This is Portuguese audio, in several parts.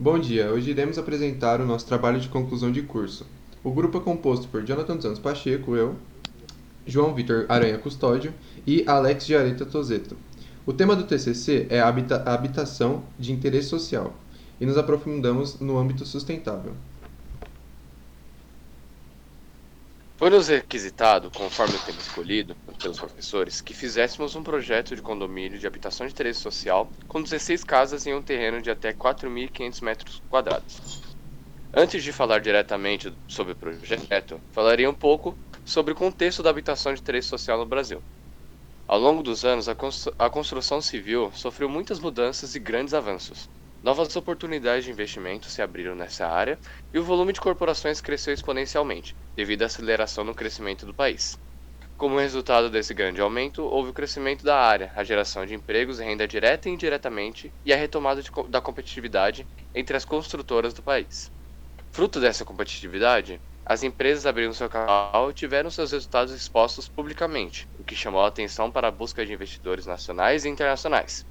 Bom dia, hoje iremos apresentar o nosso trabalho de conclusão de curso. O grupo é composto por Jonathan Santos Pacheco, eu, João Vitor Aranha Custódio e Alex de Areta Tozeto. O tema do TCC é a habitação de interesse social e nos aprofundamos no âmbito sustentável. Foi-nos requisitado, conforme o tema escolhido pelos professores, que fizéssemos um projeto de condomínio de habitação de interesse social com 16 casas em um terreno de até 4.500 metros quadrados. Antes de falar diretamente sobre o projeto, falaria um pouco sobre o contexto da habitação de interesse social no Brasil. Ao longo dos anos, a construção civil sofreu muitas mudanças e grandes avanços. Novas oportunidades de investimento se abriram nessa área e o volume de corporações cresceu exponencialmente, devido à aceleração no crescimento do país. Como resultado desse grande aumento, houve o crescimento da área, a geração de empregos e renda direta e indiretamente e a retomada da competitividade entre as construtoras do país. Fruto dessa competitividade, as empresas abriram seu capital e tiveram seus resultados expostos publicamente, o que chamou a atenção para a busca de investidores nacionais e internacionais.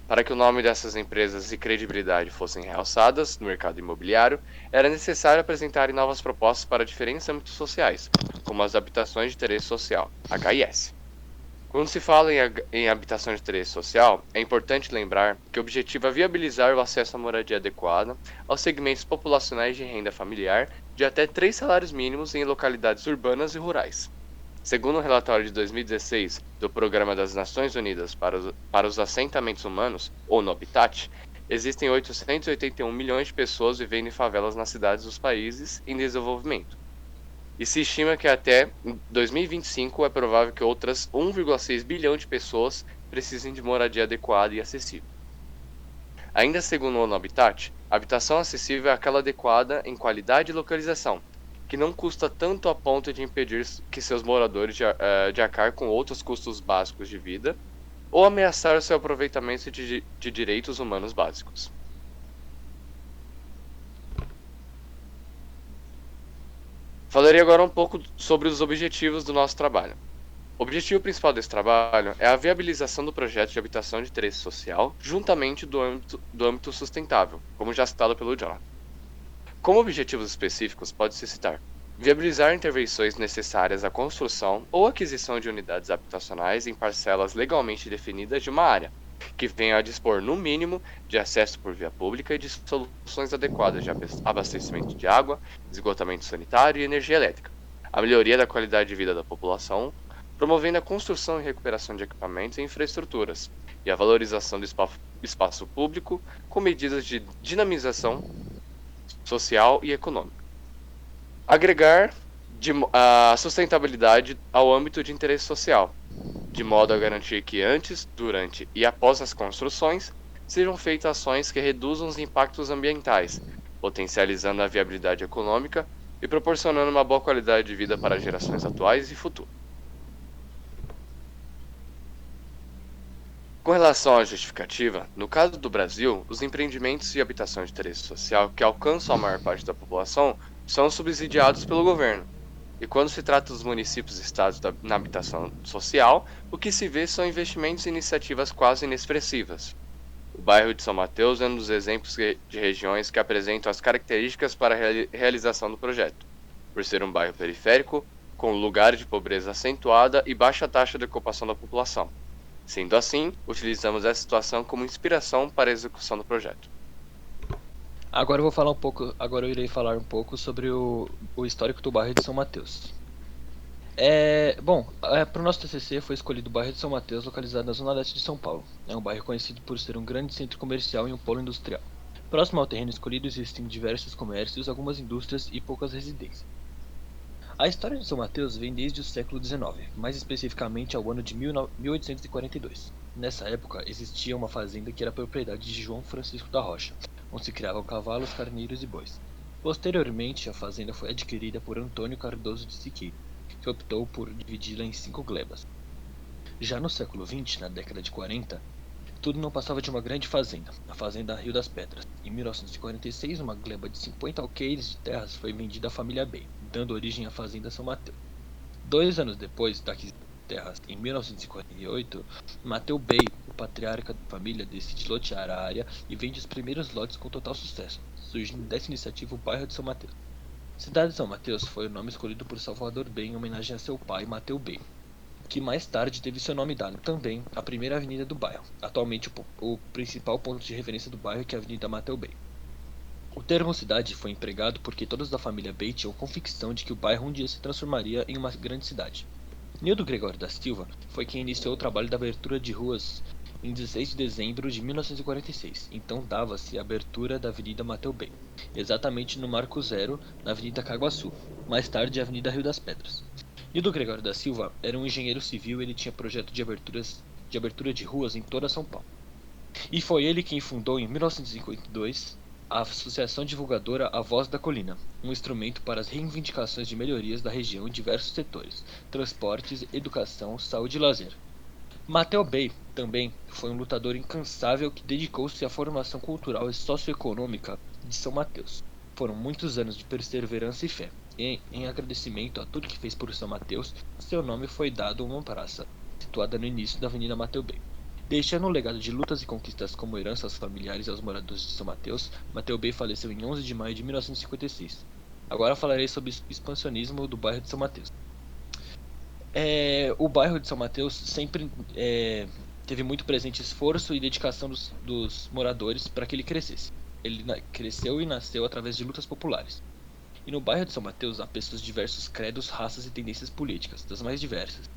Para que o nome dessas empresas e credibilidade fossem realçadas no mercado imobiliário, era necessário apresentarem novas propostas para diferentes âmbitos sociais, como as habitações de interesse social, HIS. Quando se fala em habitação de interesse social, é importante lembrar que o objetivo é viabilizar o acesso à moradia adequada aos segmentos populacionais de renda familiar de até 3 salários mínimos em localidades urbanas e rurais. Segundo um relatório de 2016 do Programa das Nações Unidas para os Assentamentos Humanos, ou NOBITAT, existem 881 milhões de pessoas vivendo em favelas nas cidades dos países em desenvolvimento. E se estima que até 2025 é provável que outras 1,6 bilhão de pessoas precisem de moradia adequada e acessível. Ainda segundo o ONU Habitat, a habitação acessível é aquela adequada em qualidade e localização, que não custa tanto a ponto de impedir que seus moradores de arcar com outros custos básicos de vida ou ameaçar o seu aproveitamento de direitos humanos básicos. Falarei agora um pouco sobre os objetivos do nosso trabalho. O objetivo principal desse trabalho é a viabilização do projeto de habitação de interesse social, juntamente do âmbito sustentável, como já citado pelo Jonathan. Como objetivos específicos, pode-se citar: viabilizar intervenções necessárias à construção ou aquisição de unidades habitacionais em parcelas legalmente definidas de uma área, que venha a dispor, no mínimo, de acesso por via pública e de soluções adequadas de abastecimento de água, esgotamento sanitário e energia elétrica, a melhoria da qualidade de vida da população, promovendo a construção e recuperação de equipamentos e infraestruturas, e a valorização do espaço público com medidas de dinamização social e econômica. Agregar a sustentabilidade ao âmbito de interesse social, de modo a garantir que antes, durante e após as construções sejam feitas ações que reduzam os impactos ambientais, potencializando a viabilidade econômica e proporcionando uma boa qualidade de vida para gerações atuais e futuras. Com relação à justificativa, no caso do Brasil, os empreendimentos de habitação de interesse social que alcançam a maior parte da população são subsidiados pelo governo. E quando se trata dos municípios e estados na habitação social, o que se vê são investimentos e iniciativas quase inexpressivas. O bairro de São Mateus é um dos exemplos de regiões que apresentam as características para a realização do projeto, por ser um bairro periférico, com lugares de pobreza acentuada e baixa taxa de ocupação da população. Sendo assim, utilizamos essa situação como inspiração para a execução do projeto. Agora eu irei falar um pouco sobre o histórico do bairro de São Mateus. Para o nosso TCC foi escolhido o bairro de São Mateus, localizado na zona leste de São Paulo. É um bairro conhecido por ser um grande centro comercial e um polo industrial. Próximo ao terreno escolhido existem diversos comércios, algumas indústrias e poucas residências. A história de São Mateus vem desde o século XIX, mais especificamente ao ano de 1842. Nessa época, existia uma fazenda que era propriedade de João Francisco da Rocha, onde se criavam cavalos, carneiros e bois. Posteriormente, a fazenda foi adquirida por Antônio Cardoso de Siqueira, que optou por dividi-la em 5 glebas. Já no século XX, na década de 40, tudo não passava de uma grande fazenda, a Fazenda Rio das Pedras. Em 1946, uma gleba de 50 alqueires de terras foi vendida à família Bey, dando origem à Fazenda São Mateus. 2 anos depois da aquisição terras em 1948, Mateu Bey, o patriarca da família, decide lotear a área e vende os primeiros lotes com total sucesso, surgindo dessa iniciativa o bairro de São Mateus. Cidade de São Mateus foi o nome escolhido por Salvador Bey em homenagem a seu pai, Mateu Bey, que mais tarde teve seu nome dado também à primeira avenida do bairro. Atualmente o principal ponto de referência do bairro é a Avenida Mateu Bey. O termo cidade foi empregado porque todos da família Bey tinham convicção de que o bairro um dia se transformaria em uma grande cidade. Nildo Gregório da Silva foi quem iniciou o trabalho da abertura de ruas em 16 de dezembro de 1946, então dava-se a abertura da Avenida Mateu Bey, exatamente no Marco Zero, na Avenida Caguaçu, mais tarde a Avenida Rio das Pedras. Nildo Gregório da Silva era um engenheiro civil e ele tinha projeto de abertura de ruas em toda São Paulo. E foi ele quem fundou em 1952 a Associação Divulgadora A Voz da Colina, um instrumento para as reivindicações de melhorias da região em diversos setores: transportes, educação, saúde e lazer. Mateu Bey também foi um lutador incansável que dedicou-se à formação cultural e socioeconômica de São Mateus. Foram muitos anos de perseverança e fé. E, em agradecimento a tudo que fez por São Mateus, seu nome foi dado a uma praça, situada no início da Avenida Mateu Bey. Deixando um legado de lutas e conquistas como herança aos familiares e aos moradores de São Mateus, Mateu Bey faleceu em 11 de maio de 1956. Agora falarei sobre o expansionismo do bairro de São Mateus. O bairro de São Mateus sempre teve muito presente esforço e dedicação dos moradores para que ele crescesse. Ele cresceu e nasceu através de lutas populares. E no bairro de São Mateus há pessoas de diversos credos, raças e tendências políticas, das mais diversas.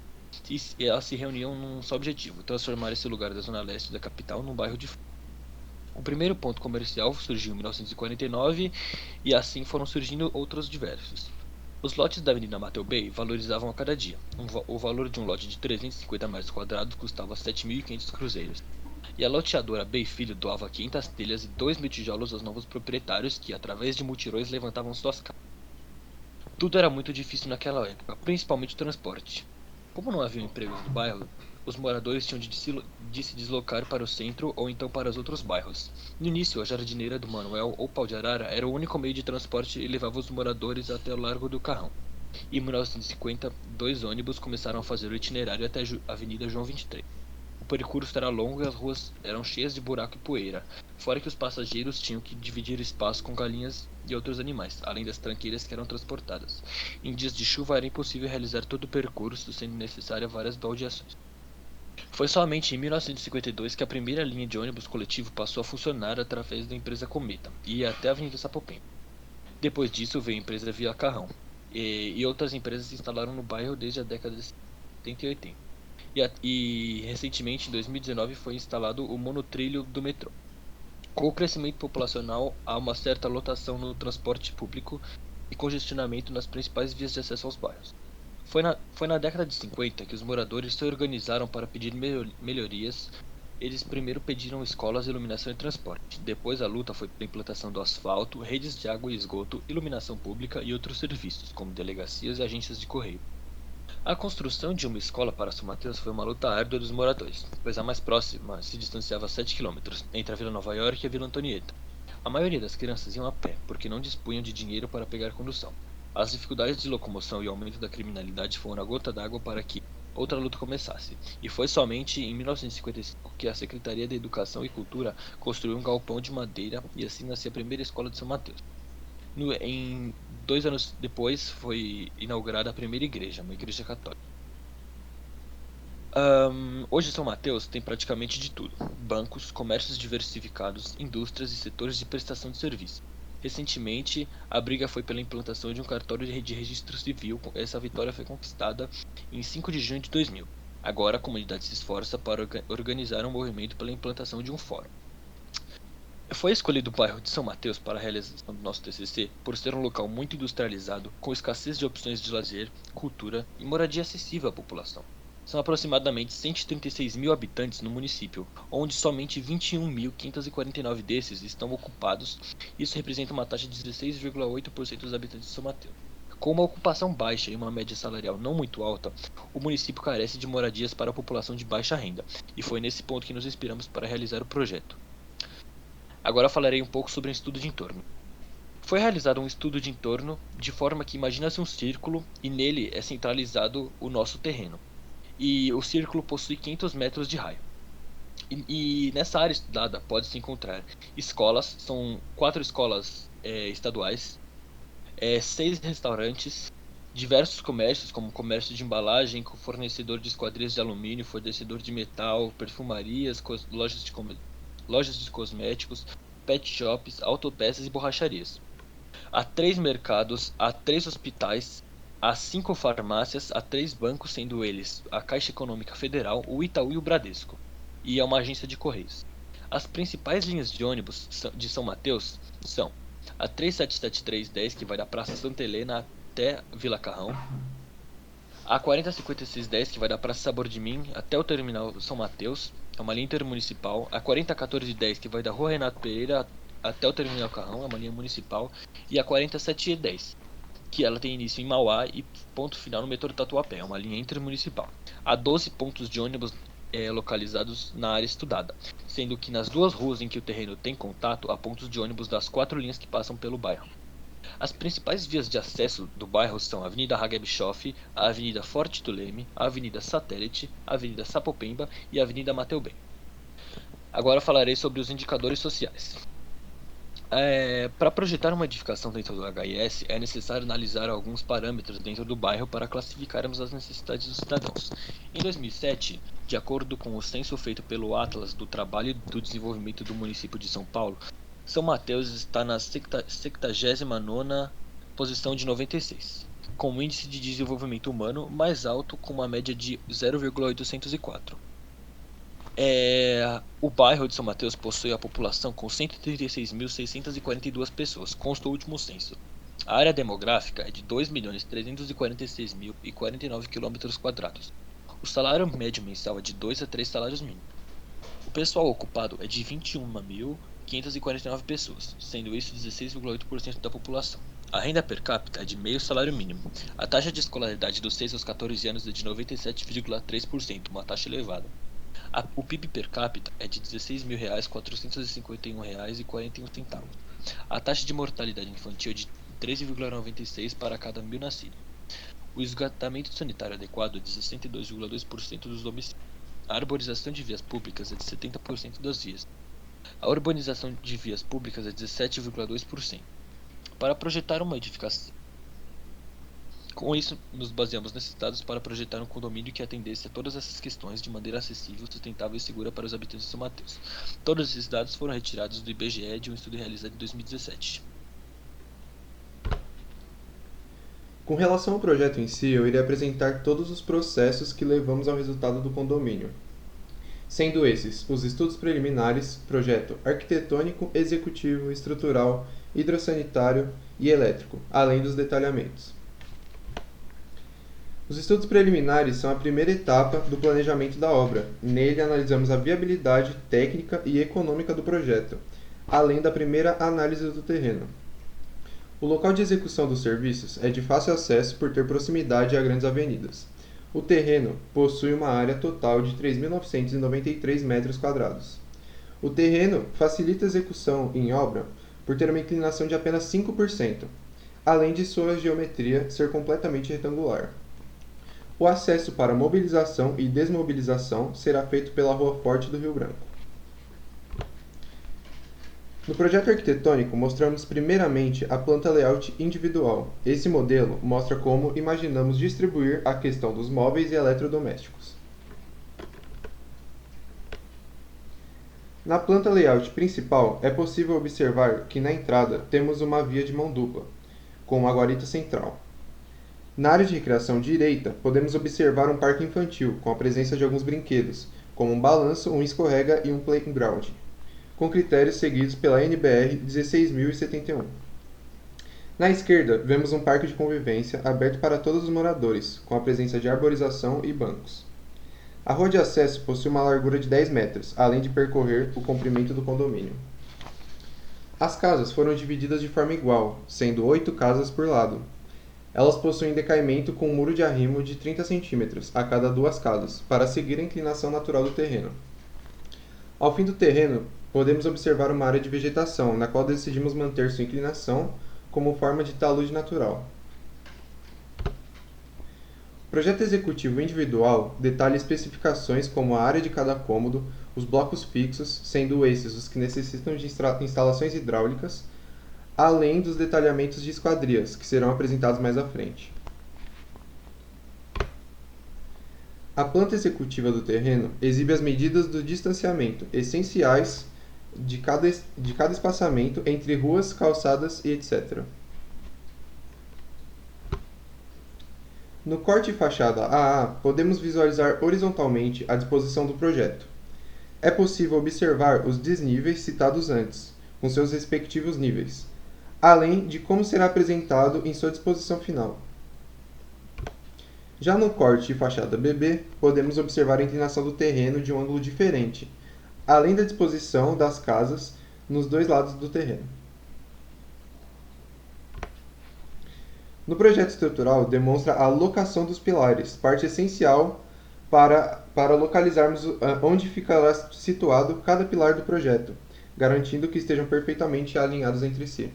E elas se reuniam num só objetivo: transformar esse lugar da zona leste da capital num bairro de fundo. O primeiro ponto comercial surgiu em 1949 e assim foram surgindo outros diversos. Os lotes da Avenida Mateu Bey valorizavam a cada dia. O valor de um lote de 350 metros quadrados custava 7.500 cruzeiros. E a loteadora Bey Filho doava 500 telhas e 2.000 tijolos aos novos proprietários que, através de mutirões, levantavam suas casas. Tudo era muito difícil naquela época, principalmente o transporte. Como não havia empregos no bairro, os moradores tinham de se deslocar para o centro ou então para os outros bairros. No início, a Jardineira do Manuel ou Pau de Arara era o único meio de transporte e levava os moradores até o Largo do Carrão. Em 1950, 2 ônibus começaram a fazer o itinerário até a Avenida João 23. O percurso era longo e as ruas eram cheias de buraco e poeira, fora que os passageiros tinham que dividir espaço com galinhas e outros animais, além das tranqueiras que eram transportadas. Em dias de chuva era impossível realizar todo o percurso, sendo necessária várias baldeações. Foi somente em 1952 que a primeira linha de ônibus coletivo passou a funcionar através da empresa Cometa e ia até a Avenida Sapopemba. Depois disso veio a empresa Via Carrão, e outras empresas se instalaram no bairro desde a década de 70 e 80. E recentemente, em 2019, foi instalado o monotrilho do metrô. Com o crescimento populacional, há uma certa lotação no transporte público e congestionamento nas principais vias de acesso aos bairros. Foi na década de 50 que os moradores se organizaram para pedir melhorias. Eles primeiro pediram escolas, iluminação e transporte. Depois a luta foi pela implantação do asfalto, redes de água e esgoto, iluminação pública e outros serviços, como delegacias e agências de correio. A construção de uma escola para São Mateus foi uma luta árdua dos moradores, pois a mais próxima se distanciava 7 km, entre a Vila Nova York e a Vila Antonieta. A maioria das crianças iam a pé, porque não dispunham de dinheiro para pegar condução. As dificuldades de locomoção e o aumento da criminalidade foram a gota d'água para que outra luta começasse, e foi somente em 1955 que a Secretaria de Educação e Cultura construiu um galpão de madeira e assim nasceu a primeira escola de São Mateus. 2 anos depois foi inaugurada a primeira igreja, uma igreja católica. Hoje São Mateus tem praticamente de tudo: bancos, comércios diversificados, indústrias e setores de prestação de serviço. Recentemente, a briga foi pela implantação de um cartório de registro civil. Essa vitória foi conquistada em 5 de junho de 2000. Agora a comunidade se esforça para organizar um movimento pela implantação de um fórum. Foi escolhido o bairro de São Mateus para a realização do nosso TCC por ser um local muito industrializado, com escassez de opções de lazer, cultura e moradia acessível à população. São aproximadamente 136 mil habitantes no município, onde somente 21.549 desses estão ocupados. Isso representa uma taxa de 16,8% dos habitantes de São Mateus. Com uma ocupação baixa e uma média salarial não muito alta, o município carece de moradias para a população de baixa renda, e foi nesse ponto que nos inspiramos para realizar o projeto. Agora falarei um pouco sobre um estudo de entorno. Foi realizado um estudo de entorno de forma que imagina-se um círculo e nele é centralizado o nosso terreno. e o círculo possui 500 metros de raio. E nessa área estudada pode-se encontrar escolas, são 4 escolas estaduais, 6 restaurantes, diversos comércios, como comércio de embalagem, com fornecedor de esquadrias de alumínio, fornecedor de metal, perfumarias, lojas de cosméticos, pet shops, autopeças e borracharias. Há 3 mercados, há 3 hospitais, há 5 farmácias, há 3 bancos, sendo eles a Caixa Econômica Federal, o Itaú e o Bradesco, e é uma agência de correios. As principais linhas de ônibus de São Mateus são a 377310, que vai da Praça Santa Helena até Vila Carrão, a 405610, que vai da Praça Sabor de Mim até o Terminal São Mateus, é uma linha intermunicipal, a 401410, que vai da Rua Renato Pereira até o Terminal Carrão, é uma linha municipal, e a 4710, que ela tem início em Mauá e ponto final no metrô Tatuapé, é uma linha intermunicipal. Há 12 pontos de ônibus localizados na área estudada, sendo que nas 2 ruas em que o terreno tem contato há pontos de ônibus das 4 linhas que passam pelo bairro. As principais vias de acesso do bairro são a Avenida Hagia Bischoff, a Avenida Forte do Leme, a Avenida Satélite, a Avenida Sapopemba e a Avenida Mateu Bem. Agora falarei sobre os indicadores sociais. Para projetar uma edificação dentro do HIS, é necessário analisar alguns parâmetros dentro do bairro para classificarmos as necessidades dos cidadãos. Em 2007, de acordo com o censo feito pelo Atlas do Trabalho e do Desenvolvimento do município de São Paulo, São Mateus está na 79ª posição de 96, com um índice de desenvolvimento humano mais alto, com uma média de 0,804. O bairro de São Mateus possui a população com 136.642 pessoas, consta o último censo. A área demográfica é de 2.346.049 km². O salário médio mensal é de 2 a 3 salários mínimos. O pessoal ocupado é de 21.549 pessoas, sendo isso 16,8% da população. A renda per capita é de meio salário mínimo. A taxa de escolaridade dos 6 aos 14 anos é de 97,3%, uma taxa elevada. O PIB per capita é de R$ 16.451,41. A taxa de mortalidade infantil é de 13,96 para cada 1.000 nascidos. O esgotamento sanitário adequado é de 62,2% dos domicílios. A arborização de vias públicas é de 70% das vias. A urbanização de vias públicas é de 17,2%. Para projetar uma edificação. Com isso, nos baseamos nesses dados para projetar um condomínio que atendesse a todas essas questões de maneira acessível, sustentável e segura para os habitantes de São Mateus. Todos esses dados foram retirados do IBGE de um estudo realizado em 2017. Com relação ao projeto em si, eu irei apresentar todos os processos que levamos ao resultado do condomínio. Sendo esses os estudos preliminares, projeto arquitetônico, executivo, estrutural, hidrossanitário e elétrico, além dos detalhamentos. Os estudos preliminares são a primeira etapa do planejamento da obra. Nele analisamos a viabilidade técnica e econômica do projeto, além da primeira análise do terreno. O local de execução dos serviços é de fácil acesso por ter proximidade a grandes avenidas. O terreno possui uma área total de 3.993 metros quadrados. O terreno facilita a execução em obra por ter uma inclinação de apenas 5%, além de sua geometria ser completamente retangular. O acesso para mobilização e desmobilização será feito pela Rua Forte do Rio Branco. No projeto arquitetônico, mostramos primeiramente a planta layout individual. Esse modelo mostra como imaginamos distribuir a questão dos móveis e eletrodomésticos. Na planta layout principal, é possível observar que na entrada temos uma via de mão dupla, com uma guarita central. Na área de recreação direita, podemos observar um parque infantil, com a presença de alguns brinquedos, como um balanço, um escorrega e um playground, com critérios seguidos pela NBR 16071. Na esquerda, vemos um parque de convivência aberto para todos os moradores, com a presença de arborização e bancos. A rua de acesso possui uma largura de 10 metros, além de percorrer o comprimento do condomínio. As casas foram divididas de forma igual, sendo 8 casas por lado. Elas possuem decaimento com um muro de arrimo de 30 cm a cada 2 casas, para seguir a inclinação natural do terreno. Ao fim do terreno, podemos observar uma área de vegetação, na qual decidimos manter sua inclinação como forma de talude natural. Projeto executivo individual detalha especificações como a área de cada cômodo, os blocos fixos, sendo esses os que necessitam de instalações hidráulicas, além dos detalhamentos de esquadrias, que serão apresentados mais à frente. A planta executiva do terreno exibe as medidas do distanciamento essenciais de cada espaçamento entre ruas, calçadas e etc. No corte fachada AA, podemos visualizar horizontalmente a disposição do projeto. É possível observar os desníveis citados antes, com seus respectivos níveis, além de como será apresentado em sua disposição final. Já no corte fachada BB, podemos observar a inclinação do terreno de um ângulo diferente, além da disposição das casas nos dois lados do terreno. No projeto estrutural, demonstra a locação dos pilares, parte essencial para localizarmos onde ficará situado cada pilar do projeto, garantindo que estejam perfeitamente alinhados entre si.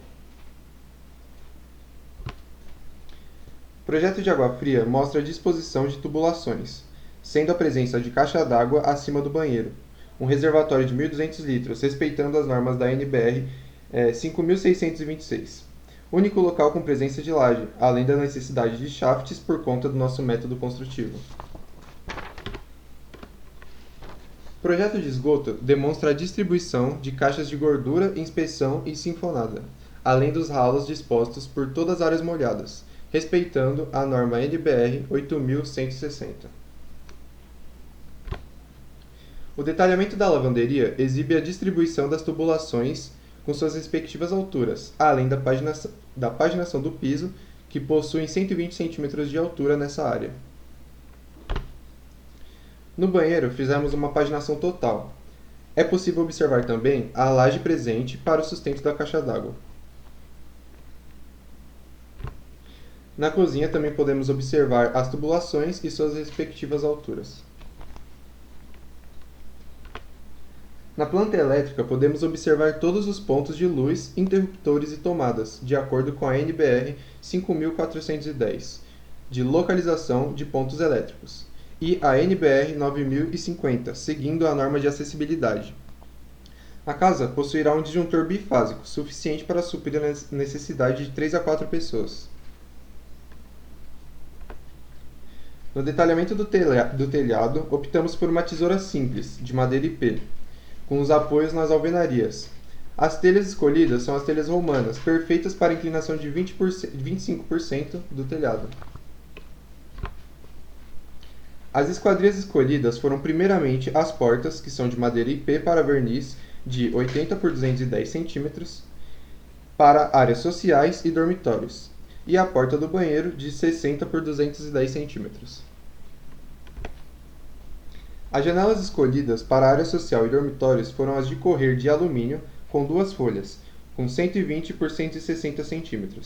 O projeto de água fria mostra a disposição de tubulações, sendo a presença de caixa d'água acima do banheiro, um reservatório de 1.200 litros, respeitando as normas da NBR 5.626. Único local com presença de laje, além da necessidade de shafts por conta do nosso método construtivo. O projeto de esgoto demonstra a distribuição de caixas de gordura, inspeção e sinfonada, além dos ralos dispostos por todas as áreas molhadas, respeitando a norma NBR 8160. O detalhamento da lavanderia exibe a distribuição das tubulações com suas respectivas alturas, além da paginação do piso, que possui 120 cm de altura nessa área. No banheiro, fizemos uma paginação total. É possível observar também a laje presente para o sustento da caixa d'água. Na cozinha também podemos observar as tubulações e suas respectivas alturas. Na planta elétrica, podemos observar todos os pontos de luz, interruptores e tomadas, de acordo com a NBR 5410, de localização de pontos elétricos, e a NBR 9050, seguindo a norma de acessibilidade. A casa possuirá um disjuntor bifásico, suficiente para suprir a necessidade de 3 a 4 pessoas. No detalhamento do telhado, optamos por uma tesoura simples, de madeira IP, com os apoios nas alvenarias. As telhas escolhidas são as telhas romanas, perfeitas para inclinação de 25% do telhado. As esquadrias escolhidas foram primeiramente as portas, que são de madeira IP para verniz de 80 por 210 cm, para áreas sociais e dormitórios, e a porta do banheiro de 60 por 210 cm. As janelas escolhidas para a área social e dormitórios foram as de correr de alumínio com 2 folhas, com 120 por 160 cm.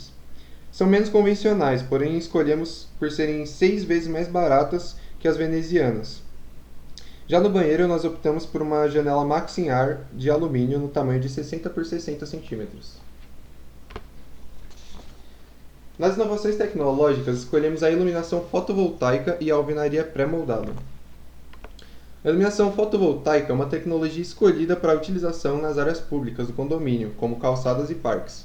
São menos convencionais, porém escolhemos por serem 6 vezes mais baratas que as venezianas. Já no banheiro, nós optamos por uma janela Maxim-Ar de alumínio no tamanho de 60 por 60 cm. Nas inovações tecnológicas, escolhemos a iluminação fotovoltaica e a alvenaria pré-moldada. A iluminação fotovoltaica é uma tecnologia escolhida para a utilização nas áreas públicas do condomínio, como calçadas e parques,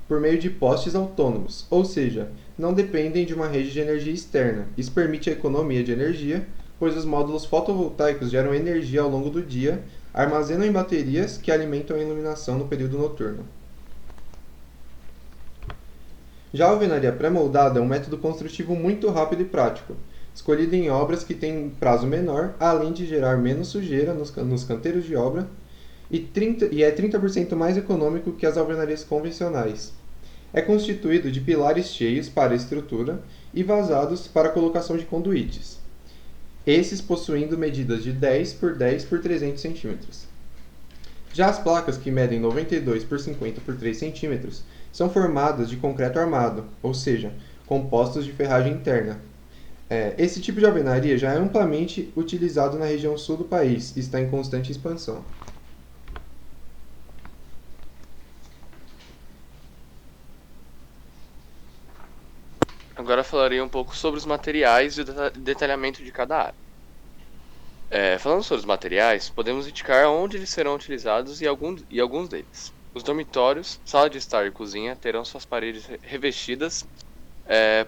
por meio de postes autônomos, ou seja, não dependem de uma rede de energia externa. Isso permite a economia de energia, pois os módulos fotovoltaicos geram energia ao longo do dia, armazenam em baterias que alimentam a iluminação no período noturno. Já a alvenaria pré-moldada é um método construtivo muito rápido e prático, escolhido em obras que têm prazo menor, além de gerar menos sujeira nos canteiros de obra, e é 30% mais econômico que as alvenarias convencionais. É constituído de pilares cheios para a estrutura e vazados para a colocação de conduítes, esses possuindo medidas de 10 por 10 por 300 cm. Já as placas, que medem 92 por 50 por 3 cm, são formadas de concreto armado, ou seja, compostos de ferragem interna. Esse tipo de alvenaria já é amplamente utilizado na região sul do país e está em constante expansão. Agora falarei um pouco sobre os materiais e o detalhamento de cada área. Falando sobre os materiais, podemos indicar onde eles serão utilizados e alguns deles. Os dormitórios, sala de estar e cozinha terão suas paredes revestidas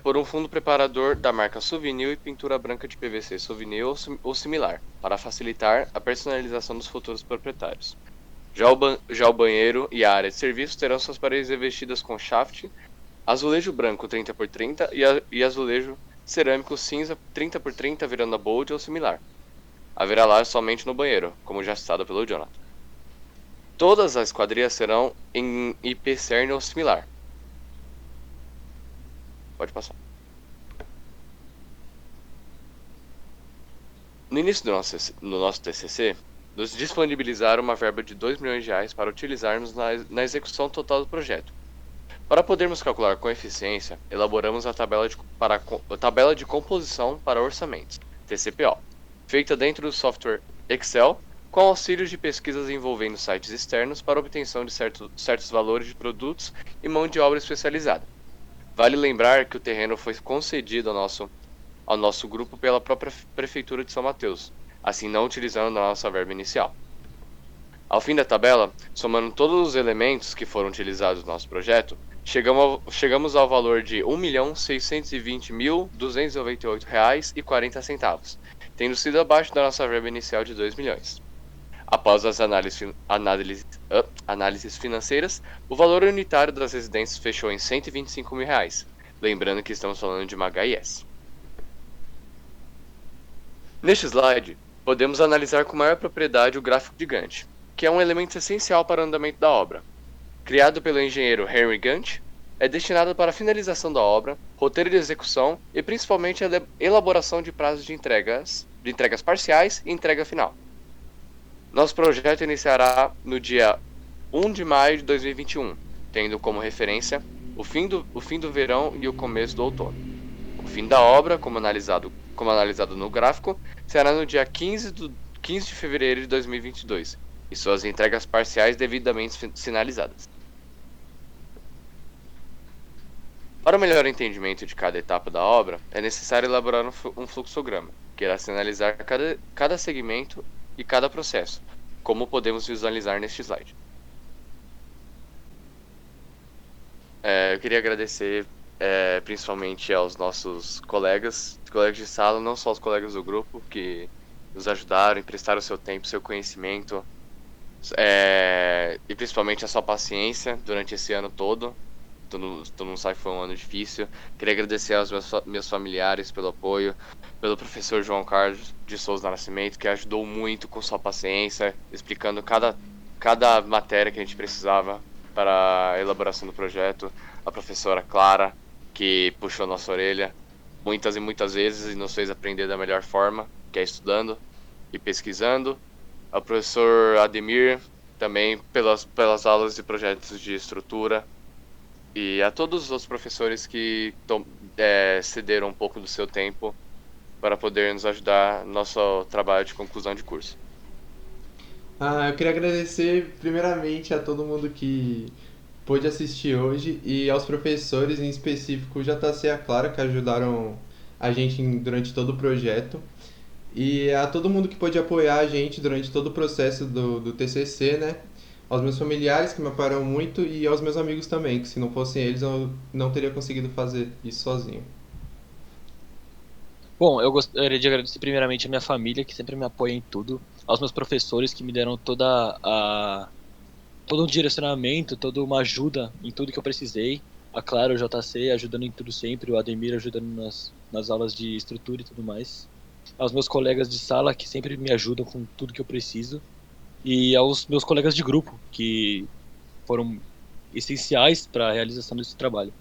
por um fundo preparador da marca Souvenir e pintura branca de PVC Souvenir ou similar, para facilitar a personalização dos futuros proprietários. Já o banheiro e a área de serviço terão suas paredes revestidas com shaft, azulejo branco 30x30 e azulejo cerâmico cinza 30x30 virando a bold ou similar. Haverá laje somente no banheiro, como já citado pelo Jonathan. Todas as esquadrias serão em IP cerne ou similar. Pode passar. No início do nosso TCC, nos disponibilizaram uma verba de R$2 milhões para utilizarmos na execução total do projeto. Para podermos calcular com eficiência, elaboramos a tabela de composição para orçamentos, TCPO, feita dentro do software Excel, com auxílio de pesquisas envolvendo sites externos para obtenção de certos valores de produtos e mão de obra especializada. Vale lembrar que o terreno foi concedido ao nosso grupo pela própria Prefeitura de São Mateus, assim não utilizando a nossa verba inicial. Ao fim da tabela, somando todos os elementos que foram utilizados no nosso projeto, chegamos ao valor de R$ 1.620.298,40, tendo sido abaixo da nossa verba inicial de 2 milhões. Após as análises financeiras, o valor unitário das residências fechou em R$ 125 mil, lembrando que estamos falando de uma HIS. Neste slide, podemos analisar com maior propriedade o gráfico de Gantt, que é um elemento essencial para o andamento da obra. Criado pelo engenheiro Henry Gantt, é destinado para a finalização da obra, roteiro de execução e principalmente a elaboração de prazos de entregas parciais e entrega final. Nosso projeto iniciará no dia 1 de maio de 2021, tendo como referência o fim do verão e o começo do outono. O fim da obra, como analisado no gráfico, será no dia 15 de fevereiro de 2022, e suas entregas parciais devidamente sinalizadas. Para o melhor entendimento de cada etapa da obra, é necessário elaborar um fluxograma, que irá sinalizar cada segmento e cada processo, como podemos visualizar neste slide. Eu queria agradecer principalmente aos nossos colegas de sala, não só os colegas do grupo, que nos ajudaram, emprestaram o seu tempo, seu conhecimento, e principalmente a sua paciência durante esse ano todo. Todo mundo sabe que foi um ano difícil. Queria agradecer aos meus familiares pelo apoio, pelo professor João Carlos de Souza Nascimento, que ajudou muito com sua paciência, explicando cada matéria que a gente precisava para a elaboração do projeto. A professora Clara, que puxou nossa orelha muitas e muitas vezes e nos fez aprender da melhor forma, que é estudando e pesquisando. Ao professor Ademir, também pelas aulas e projetos de estrutura. E a todos os outros professores que cederam um pouco do seu tempo para poder nos ajudar no nosso trabalho de conclusão de curso. Eu queria agradecer primeiramente a todo mundo que pôde assistir hoje e aos professores, em específico o JC e a Clara, que ajudaram a gente durante todo o projeto. E a todo mundo que pôde apoiar a gente durante todo o processo do TCC, né? Aos meus familiares, que me apoiaram muito, e aos meus amigos também, que se não fossem eles eu não teria conseguido fazer isso sozinho. Bom, eu gostaria de agradecer primeiramente a minha família, que sempre me apoia em tudo, aos meus professores, que me deram todo um direcionamento, toda uma ajuda em tudo que eu precisei, a Clara, o JC, ajudando em tudo sempre, o Ademir ajudando nas aulas de estrutura e tudo mais, aos meus colegas de sala, que sempre me ajudam com tudo que eu preciso, e aos meus colegas de grupo, que foram essenciais para a realização desse trabalho.